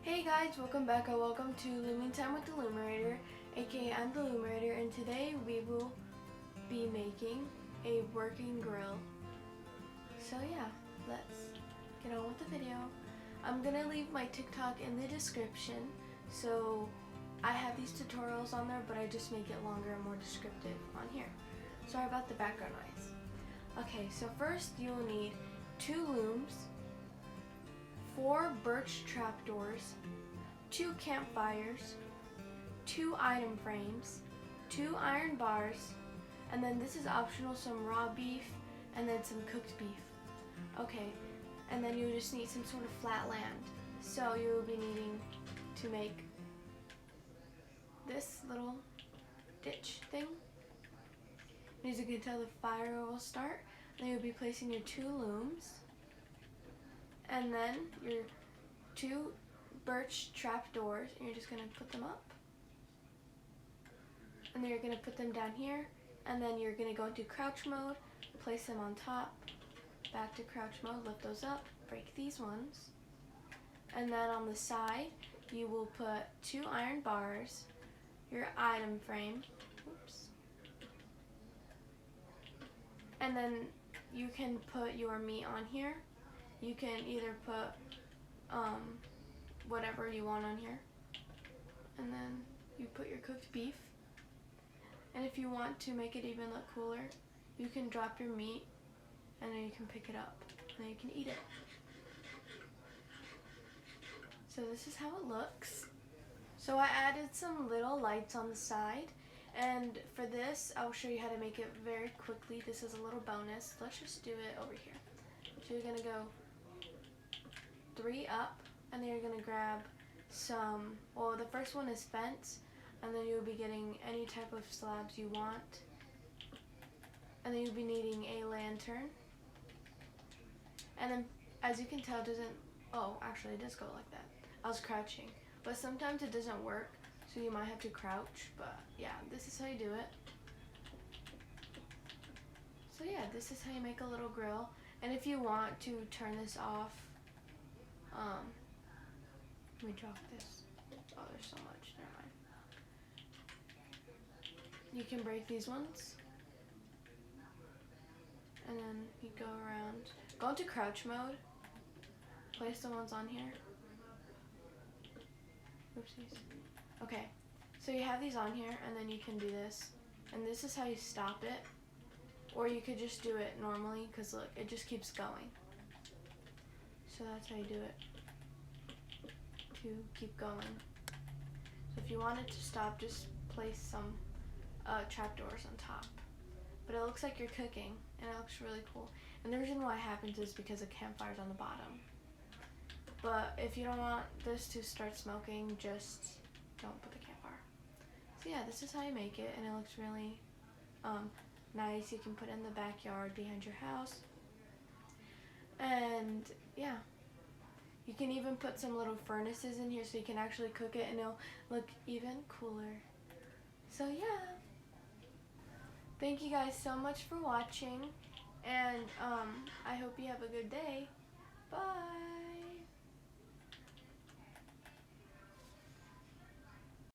Hey guys, welcome back or welcome to Looming Time with the Lumerator, aka I'm the Lumerator, and today we will be making a working grill. So yeah, let's get on with the video. I'm gonna leave my TikTok in the description, so I have these tutorials on there, but I just make it longer and more descriptive on here. Sorry about the background noise. Okay, so first you'll need 2 looms, 4 birch trapdoors, 2 campfires, 2 item frames, 2 iron bars, and then this is optional, some raw beef, and then some cooked beef. Okay, and then you just need some sort of flat land. So you will be needing to make this little ditch thing. And as you can tell, the fire will start, and you'll be placing your 2 looms, and then your 2 birch trap doors, and you're just going to put them up. And then you're going to put them down here, and then you're going to go into crouch mode, place them on top, back to crouch mode, lift those up, break these ones. And then on the side, you will put 2 iron bars, your item frame, oops. And then you can put your meat on here. You can either put whatever you want on here, and then you put your cooked beef. And if you want to make it even look cooler, you can drop your meat and then you can pick it up and then you can eat it. So this is how it looks. So I added some little lights on the side, and for this I'll show you how to make it very quickly. This is a little bonus. Let's just do it over here. So you're gonna go 3 up, and then you're going to grab some, well, the first one is fence, and then you'll be getting any type of slabs you want. And then you'll be needing a lantern. And then, as you can tell, it doesn't, oh, actually it does go like that. I was crouching, but sometimes it doesn't work, so you might have to crouch, but yeah, this is how you do it. So yeah, this is how you make a little grill. And if you want to turn this off, let me drop this. Oh, there's so much. Never mind. You can break these ones, and then you go around. Go into crouch mode. Place the ones on here. Oopsies. Okay, so you have these on here, and then you can do this. And this is how you stop it. Or you could just do it normally, because look, it just keeps going. So that's how you do it, to keep going. So if you want it to stop, just place some trapdoors on top. But it looks like you're cooking, and it looks really cool. And the reason why it happens is because the campfire's on the bottom. But if you don't want this to start smoking, just don't put the campfire. So yeah, this is how you make it, and it looks really nice. You can put it in the backyard behind your house. And yeah, you can even put some little furnaces in here so you can actually cook it, and it'll look even cooler. So yeah, thank you guys so much for watching, and I hope you have a good day. Bye.